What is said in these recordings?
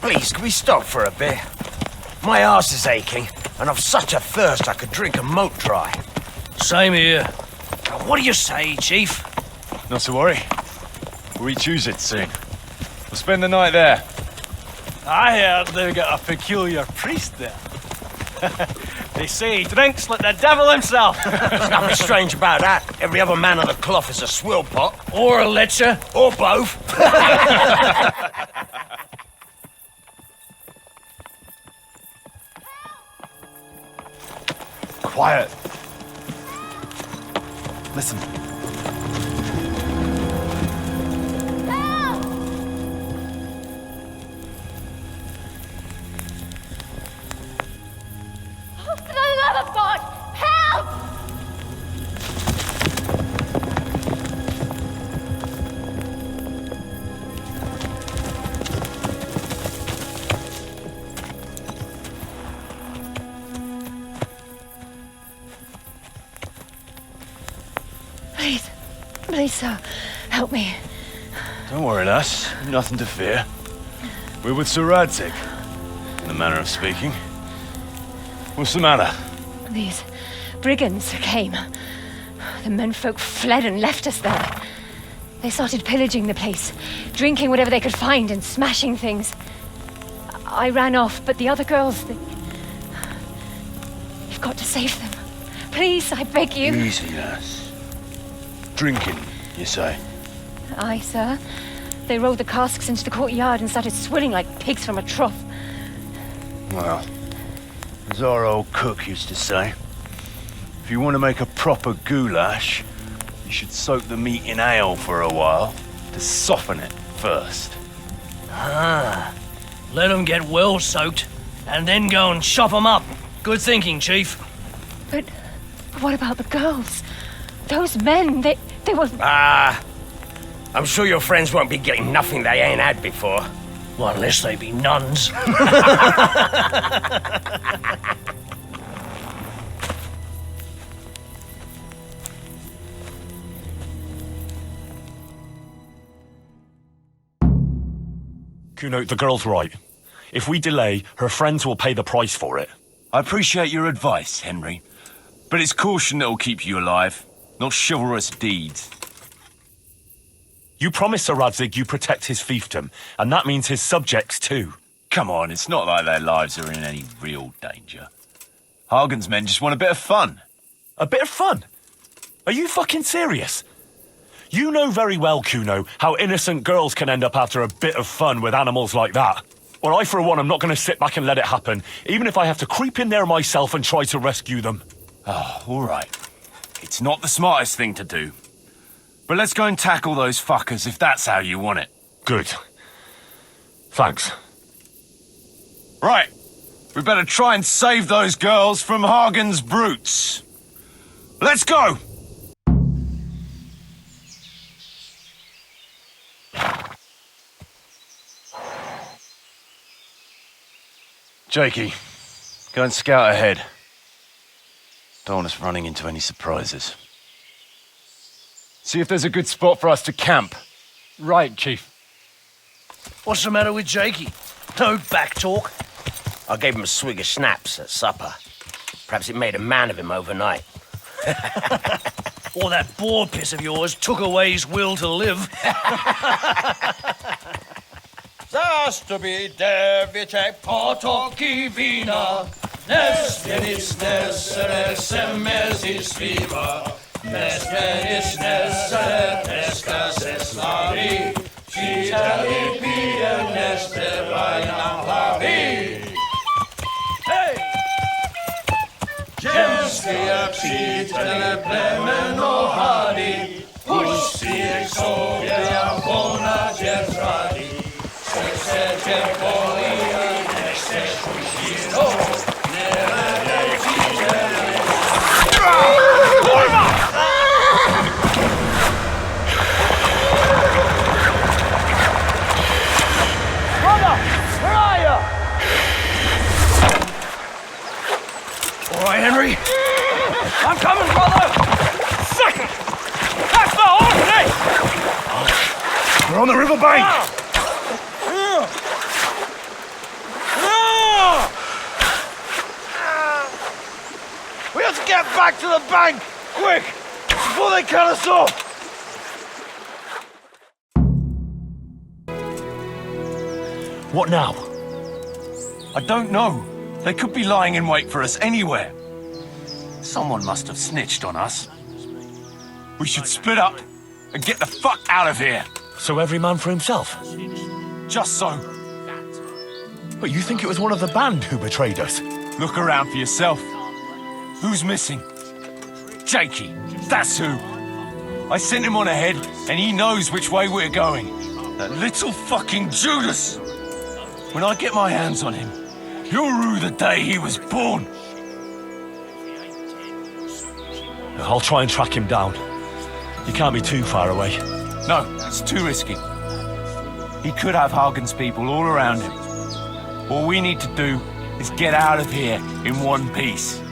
Please, can we stop for a bit? My arse is aching, and I've such a thirst I could drink a moat dry. Same here. What do you say, Chief? Not to worry. We choose it soon. We'll spend the night there. I heard they've got a peculiar priest there. They say he drinks like the devil himself. There's nothing strange about that. Every other man on the cloth is a swill pot. Or a lecher. Or both. Quiet. Listen. For the love of God, help! Please, sir, help me. Don't worry, lass. Nothing to fear. We're with Sir Radzig, in the manner of speaking. What's the matter? These brigands came. The menfolk fled and left us there. They started pillaging the place, drinking whatever they could find and smashing things. I ran off, but the other girls, You've got to save them. Please, I beg you. Easy, lass. Drinking, you say? Aye, sir. They rolled the casks into the courtyard and started swilling like pigs from a trough. Well, as our old cook used to say, if you want to make a proper goulash, you should soak the meat in ale for a while to soften it first. Let them get well soaked, and then go and chop them up. Good thinking, Chief. But what about the girls? Those men, they were... I'm sure your friends won't be getting nothing they ain't had before. Well, unless they be nuns. Kuno, the girl's right. If we delay, her friends will pay the price for it. I appreciate your advice, Henry, but it's caution that'll keep you alive, not chivalrous deeds. You promised Sir Radzig you protect his fiefdom, and that means his subjects too. Come on, it's not like their lives are in any real danger. Hagen's men just want a bit of fun. A bit of fun? Are you fucking serious? You know very well, Kuno, how innocent girls can end up after a bit of fun with animals like that. Well, I, for one, am not going to sit back and let it happen, even if I have to creep in there myself and try to rescue them. Oh, all right. It's not the smartest thing to do. But let's go and tackle those fuckers if that's how you want it. Good. Thanks. Right. We better try and save those girls from Hagen's brutes. Let's go! Jakey, go and scout ahead. Don't want us running into any surprises. See if there's a good spot for us to camp. Right, Chief. What's the matter with Jakey? No back talk. I gave him a swig of schnapps at supper. Perhaps it made a man of him overnight. Or that boar piss of yours took away his will to live. Zastupite wiecie potoki wina, nes więc nesere semezi śpiwa, nes więc nesere teska se slawi, czytali pije, nes śpiewaj nam hlawi. Hej! Ziemskie przytele plemeno hali, puści jak sobie, a wolna dzierż radi. Chcecie boli, nie chcesz puścić, nie lecicie. Kurwa! Brother! Where are you? All right, Henry. I'm coming, brother! Second! That's the horse, Nick! We're on the river bank! back to the bank! Quick! Before they cut us off! What now? I don't know. They could be lying in wait for us anywhere. Someone must have snitched on us. We should split up and get the fuck out of here. So every man for himself? Just so. But you think it was one of the band who betrayed us? Look around for yourself. Who's missing? Jakey. That's who. I sent him on ahead, and he knows which way we're going. That little fucking Judas. When I get my hands on him, he'll rue the day he was born. I'll try and track him down. He can't be too far away. No, it's too risky. He could have Hagen's people all around him. All we need to do is get out of here in one piece.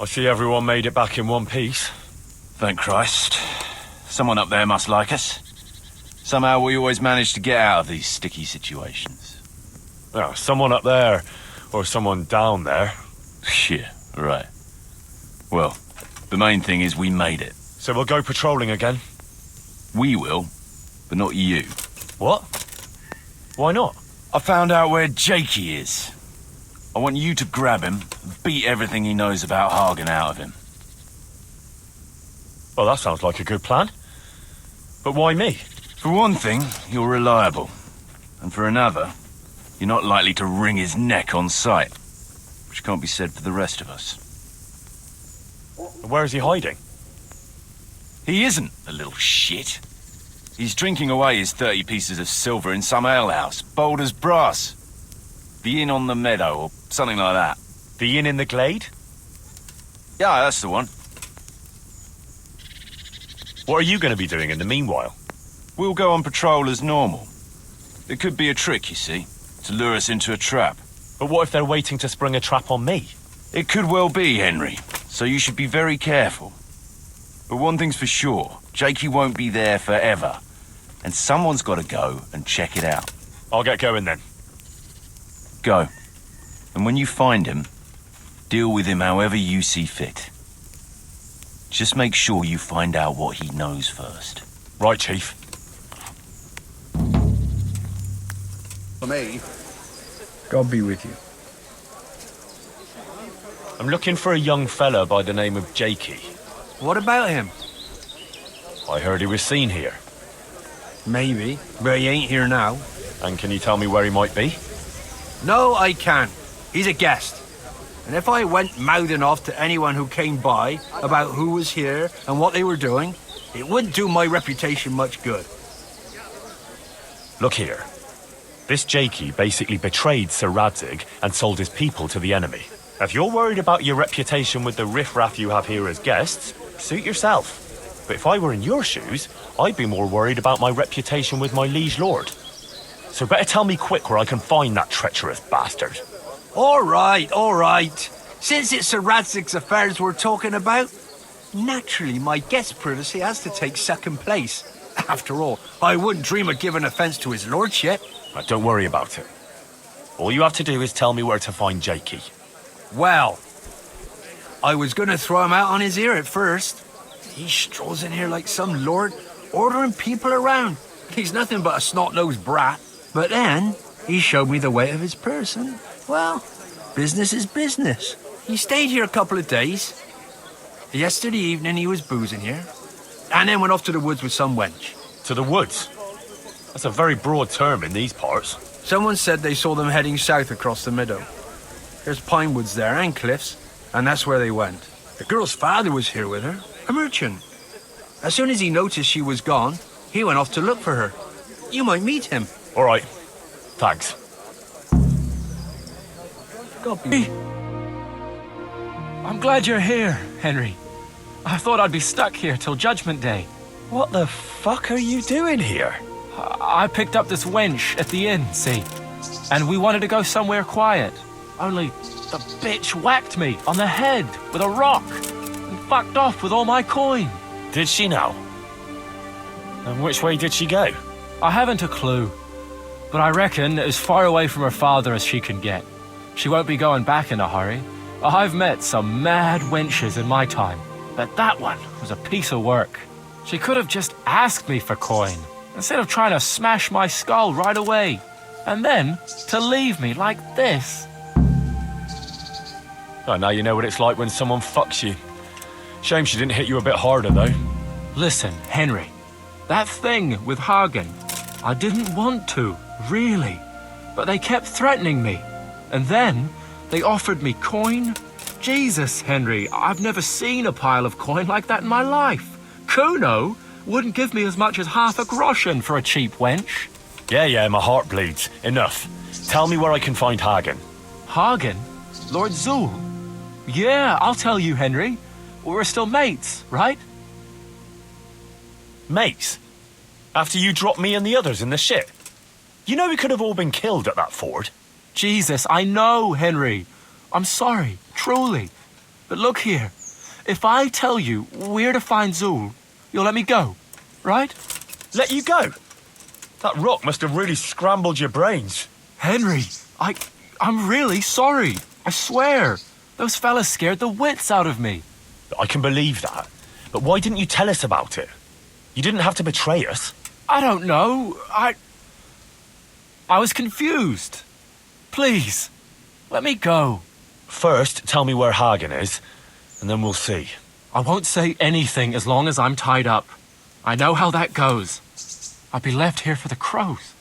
I see everyone made it back in one piece. Thank Christ. Someone up there must like us. Somehow we always manage to get out of these sticky situations. Oh, someone up there, or someone down there. Yeah, right. Well, the main thing is we made it. So we'll go patrolling again? We will, but not you. What? Why not? I found out where Jakey is. I want you to grab him and beat everything he knows about Hagen out of him. Well, that sounds like a good plan. But why me? For one thing, you're reliable. And for another, you're not likely to wring his neck on sight. Which can't be said for the rest of us. Where is he hiding? He isn't, a little shit. He's drinking away his 30 pieces of silver in some alehouse, bold as brass. The inn on the meadow, or something like that. The inn in the glade? Yeah, that's the one. What are you going to be doing in the meanwhile? We'll go on patrol as normal. It could be a trick, you see, to lure us into a trap. But what if they're waiting to spring a trap on me? It could well be, Henry, so you should be very careful. But one thing's for sure, Jakey won't be there forever. And someone's got to go and check it out. I'll get going then. Go. And when you find him, deal with him however you see fit. Just make sure you find out what he knows first. Right, Chief. For me, God be with you. I'm looking for a young fella by the name of Jakey. What about him? I heard he was seen here. Maybe, but he ain't here now. And can you tell me where he might be? No, I can't. He's a guest. And if I went mouthing off to anyone who came by about who was here and what they were doing, it wouldn't do my reputation much good. Look here. This Jakey basically betrayed Sir Radzig and sold his people to the enemy. If you're worried about your reputation with the riffraff you have here as guests, suit yourself. But if I were in your shoes, I'd be more worried about my reputation with my liege lord. So better tell me quick where I can find that treacherous bastard. All right. Since it's Sir Radzig's affairs we're talking about, naturally my guest privacy has to take second place. After all, I wouldn't dream of giving offence to his lordship. Now, don't worry about it. All you have to do is tell me where to find Jakey. Well, I was going to throw him out on his ear at first. He strolls in here like some lord, ordering people around. He's nothing but a snot-nosed brat. But then, he showed me the weight of his person. Well, business is business. He stayed here a couple of days. Yesterday evening he was boozing here. And then went off to the woods with some wench. To the woods? That's a very broad term in these parts. Someone said they saw them heading south across the meadow. There's pine woods there and cliffs, and that's where they went. The girl's father was here with her, a merchant. As soon as he noticed she was gone, he went off to look for her. You might meet him. All right. Thanks. God be... I'm glad you're here, Henry. I thought I'd be stuck here till Judgment Day. What the fuck are you doing here? I picked up this wench at the inn, see? And we wanted to go somewhere quiet. Only the bitch whacked me on the head with a rock and fucked off with all my coin. Did she now? And which way did she go? I haven't a clue, but I reckon as far away from her father as she can get. She won't be going back in a hurry, I've met some mad wenches in my time, but that one was a piece of work. She could have just asked me for coin, instead of trying to smash my skull right away, and then to leave me like this. Oh, now you know what it's like when someone fucks you. Shame she didn't hit you a bit harder, though. Listen, Henry, that thing with Hagen, I didn't want to, really, but they kept threatening me, and then they offered me coin. Jesus, Henry, I've never seen a pile of coin like that in my life. Kuno wouldn't give me as much as half a groschen for a cheap wench. Yeah, my heart bleeds. Enough. Tell me where I can find Hagen. Hagen? Lord Zoul? Yeah, I'll tell you, Henry. We're still mates, right? Mates? After you dropped me and the others in the ship? You know we could have all been killed at that ford. Jesus, I know, Henry. I'm sorry, truly. But look here. If I tell you where to find Zoul, you'll let me go, right? Let you go? That rock must have really scrambled your brains. Henry, I'm really sorry. I swear. Those fellas scared the wits out of me. I can believe that. But why didn't you tell us about it? You didn't have to betray us. I don't know. I was confused. Please, let me go. First, tell me where Hagen is, and then we'll see. I won't say anything as long as I'm tied up. I know how that goes. I'll be left here for the crows.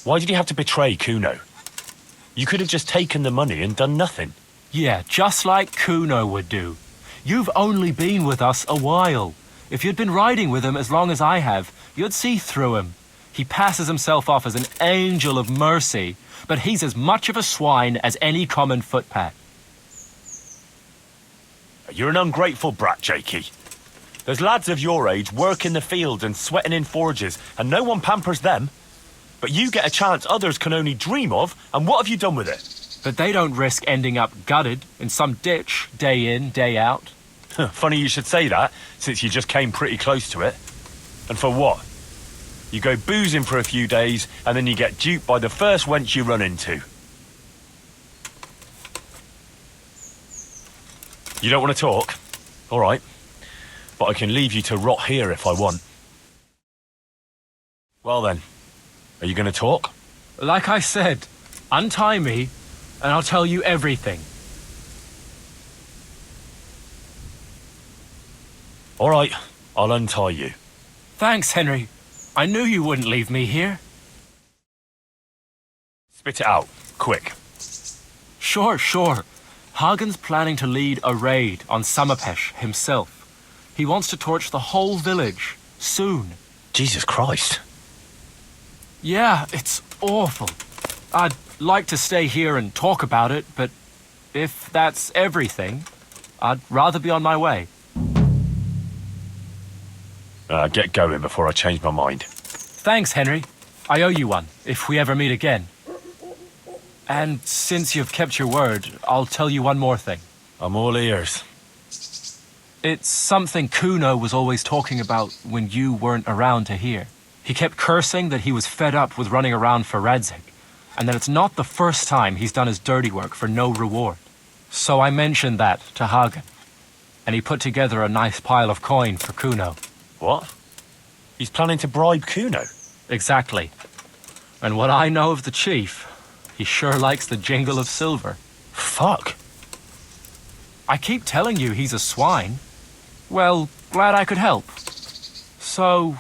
Why did you have to betray Kuno? You could have just taken the money and done nothing. Yeah, just like Kuno would do. You've only been with us a while. If you'd been riding with him as long as I have, you'd see through him. He passes himself off as an angel of mercy, but he's as much of a swine as any common footpad. You're an ungrateful brat, Jakey. There's lads of your age working the fields and sweating in forges, and no one pampers them. But you get a chance others can only dream of, and what have you done with it? But they don't risk ending up gutted in some ditch, day in, day out. Funny you should say that, since you just came pretty close to it. And for what? You go boozing for a few days, and then you get duped by the first wench you run into. You don't want to talk? All right. But I can leave you to rot here if I want. Well then, are you going to talk? Like I said, untie me, and I'll tell you everything. All right, I'll untie you. Thanks, Henry. I knew you wouldn't leave me here. Spit it out, quick. Sure. Hagen's planning to lead a raid on Samapesh himself. He wants to torch the whole village, soon. Jesus Christ. Yeah, it's awful. I'd like to stay here and talk about it, but if that's everything, I'd rather be on my way. Get going before I change my mind. Thanks, Henry. I owe you one, if we ever meet again. And since you've kept your word, I'll tell you one more thing. I'm all ears. It's something Kuno was always talking about when you weren't around to hear. He kept cursing that he was fed up with running around for Radzig, and that it's not the first time he's done his dirty work for no reward. So I mentioned that to Hagen, and he put together a nice pile of coin for Kuno. What? He's planning to bribe Kuno? Exactly. And what I know of the chief, he sure likes the jingle of silver. Fuck. I keep telling you he's a swine. Well, glad I could help. So,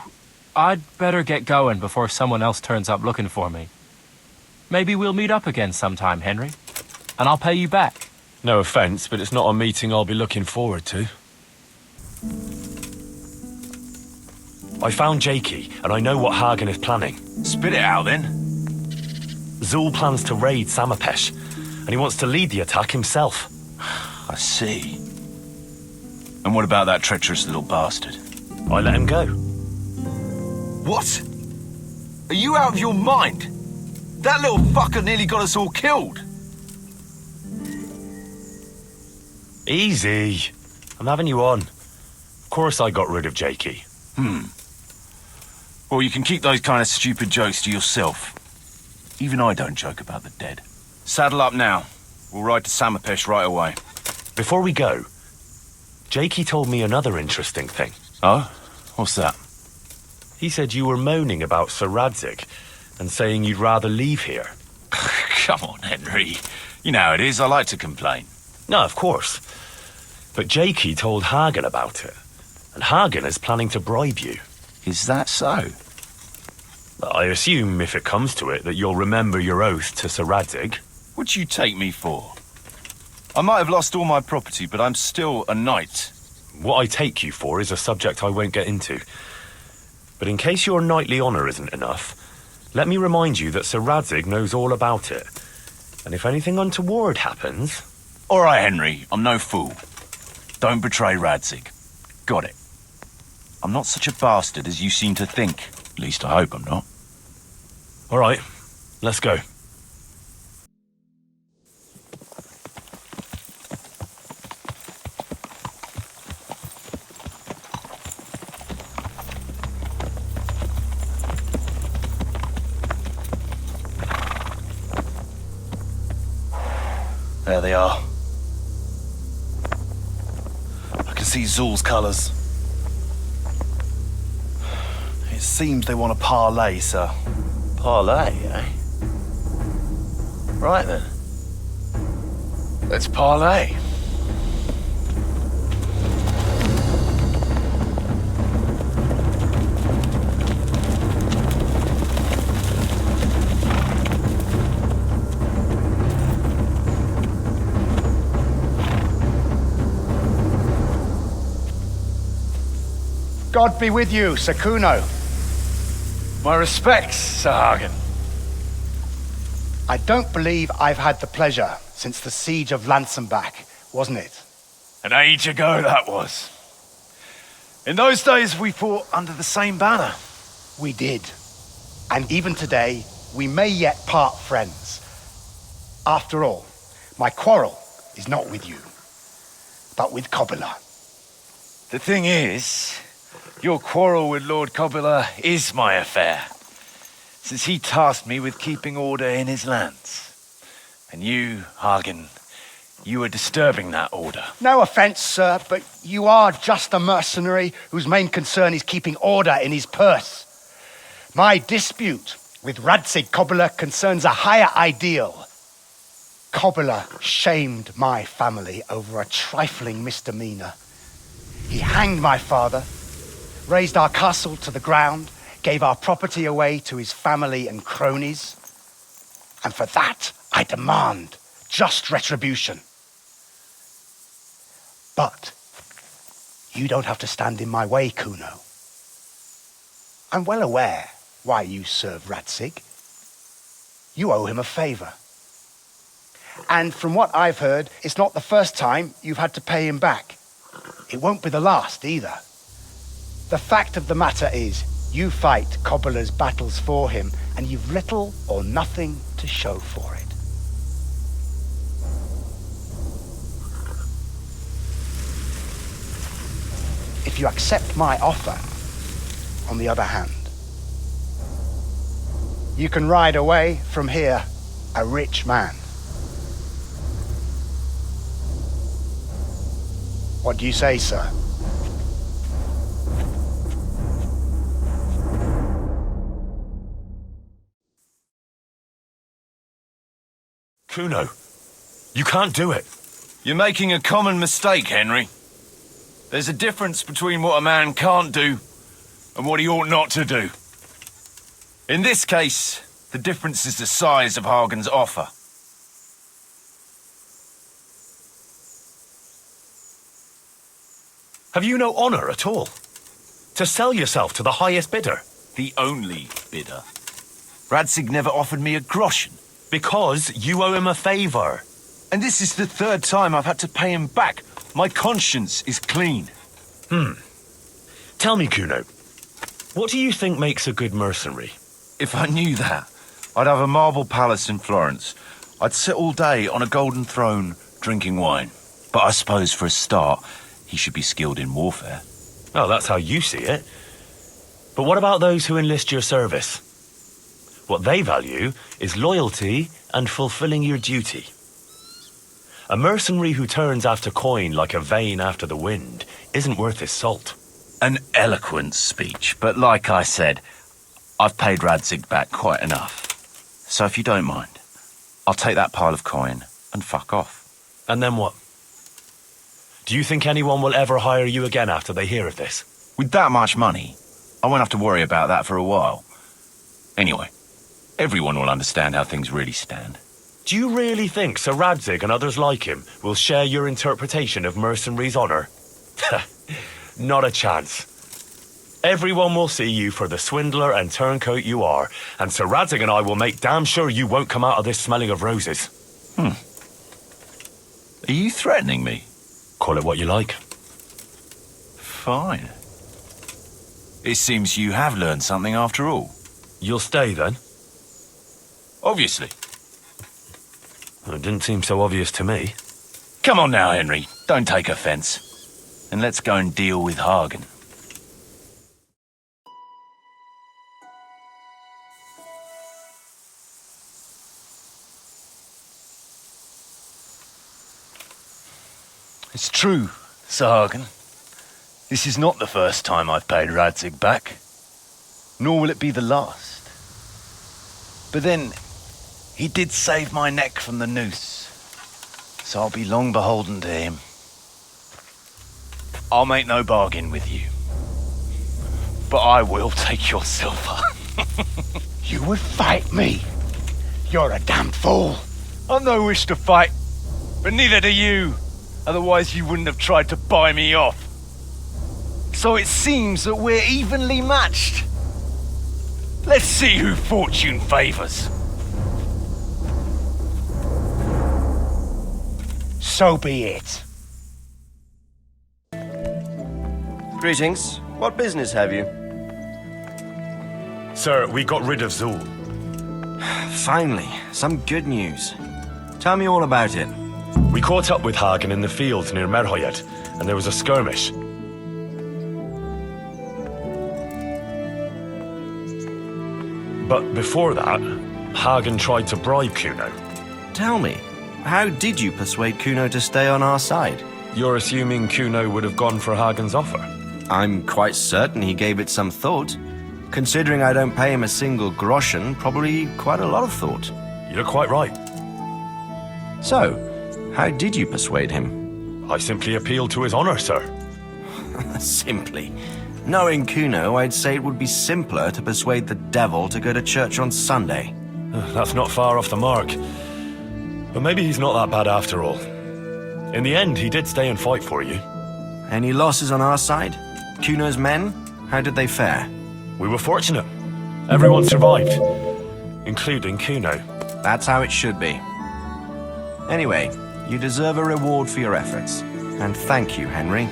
I'd better get going before someone else turns up looking for me. Maybe we'll meet up again sometime, Henry. And I'll pay you back. No offense, but it's not a meeting I'll be looking forward to. I found Jakey, and I know what Hagen is planning. Spit it out, then. Zoul plans to raid Samapesh, and he wants to lead the attack himself. I see. And what about that treacherous little bastard? I let him go. What? Are you out of your mind? That little fucker nearly got us all killed. Easy. I'm having you on. Of course I got rid of Jakey. Well, you can keep those kind of stupid jokes to yourself. Even I don't joke about the dead. Saddle up now. We'll ride to Samapesh right away. Before we go, Jakey told me another interesting thing. Oh? What's that? He said you were moaning about Sir Radzig and saying you'd rather leave here. Come on, Henry. You know how it is, I like to complain. No, of course. But Jakey told Hagen about it, and Hagen is planning to bribe you. Is that so? I assume, if it comes to it, that you'll remember your oath to Sir Radzig. What'd you take me for? I might have lost all my property, but I'm still a knight. What I take you for is a subject I won't get into. But in case your knightly honour isn't enough, let me remind you that Sir Radzig knows all about it. And if anything untoward happens... All right, Henry, I'm no fool. Don't betray Radzig. Got it. I'm not such a bastard as you seem to think. At least I hope I'm not. All right, let's go. There they are. I can see Zoul's colours. It seems they want a parley, sir. Parley, eh? Right then. Let's parley. God be with you, Sir Kuno. My respects, Sir Hagen. I don't believe I've had the pleasure since the siege of Lansenbach, wasn't it? An age ago, that was. In those days, we fought under the same banner. We did. And even today, we may yet part friends. After all, my quarrel is not with you, but with Cobula. The thing is, your quarrel with Lord Cobula is my affair, since he tasked me with keeping order in his lands. And you, Hagen, you were disturbing that order. No offense, sir, but you are just a mercenary whose main concern is keeping order in his purse. My dispute with Radzig Cobula concerns a higher ideal. Cobula shamed my family over a trifling misdemeanor. He hanged my father, razed our castle to the ground, gave our property away to his family and cronies. And for that, I demand just retribution. But you don't have to stand in my way, Kuno. I'm well aware why you serve Radzig. You owe him a favor. And from what I've heard, it's not the first time you've had to pay him back. It won't be the last either. The fact of the matter is, you fight Cobula's battles for him, and you've little or nothing to show for it. If you accept my offer, on the other hand, you can ride away from here a rich man. What do you say, sir? Kuno, you can't do it. You're making a common mistake, Henry. There's a difference between what a man can't do and what he ought not to do. In this case, the difference is the size of Hagen's offer. Have you no honour at all? To sell yourself to the highest bidder? The only bidder. Radzig never offered me a groschen. Because you owe him a favour. And this is the third time I've had to pay him back. My conscience is clean. Tell me, Kuno, what do you think makes a good mercenary? If I knew that, I'd have a marble palace in Florence. I'd sit all day on a golden throne, drinking wine. But I suppose for a start, he should be skilled in warfare. Oh, that's how you see it. But what about those who enlist your service? What they value is loyalty and fulfilling your duty. A mercenary who turns after coin like a vane after the wind isn't worth his salt. An eloquent speech, but like I said, I've paid Radzig back quite enough. So if you don't mind, I'll take that pile of coin and fuck off. And then what? Do you think anyone will ever hire you again after they hear of this? With that much money, I won't have to worry about that for a while. Anyway, everyone will understand how things really stand. Do you really think Sir Radzig and others like him will share your interpretation of mercenaries' honor? Not a chance. Everyone will see you for the swindler and turncoat you are, and Sir Radzig and I will make damn sure you won't come out of this smelling of roses. Are you threatening me? Call it what you like. Fine. It seems you have learned something after all. You'll stay then? Obviously. It didn't seem so obvious to me. Come on now, Henry. Don't take offense. And let's go and deal with Hagen. It's true, Sir Hagen. This is not the first time I've paid Radzig back. Nor will it be the last. But then, he did save my neck from the noose. So I'll be long beholden to him. I'll make no bargain with you. But I will take your silver. You would fight me? You're a damn fool. I've no wish to fight, but neither do you. Otherwise you wouldn't have tried to buy me off. So it seems that we're evenly matched. Let's see who fortune favors. So be it. Greetings. What business have you? Sir, we got rid of Zoul. Finally, some good news. Tell me all about it. We caught up with Hagen in the fields near Merhoyet, and there was a skirmish. But before that, Hagen tried to bribe Kuno. Tell me, how did you persuade Kuno to stay on our side? You're assuming Kuno would have gone for Hagen's offer? I'm quite certain he gave it some thought. Considering I don't pay him a single groschen, probably quite a lot of thought. You're quite right. So, how did you persuade him? I simply appealed to his honor, sir. Simply. Knowing Kuno, I'd say it would be simpler to persuade the devil to go to church on Sunday. That's not far off the mark. But maybe he's not that bad after all. In the end, he did stay and fight for you. Any losses on our side? Kuno's men? How did they fare? We were fortunate. Everyone survived, including Kuno. That's how it should be. Anyway, you deserve a reward for your efforts. And thank you, Henry.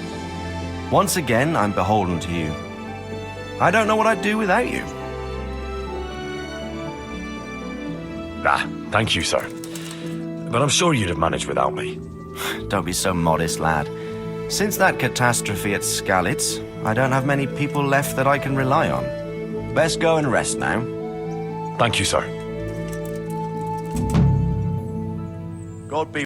Once again, I'm beholden to you. I don't know what I'd do without you. Thank you, sir. But I'm sure you'd have managed without me. Don't be so modest, lad. Since that catastrophe at Skalitz, I don't have many people left that I can rely on. Best go and rest now. Thank you, sir. God be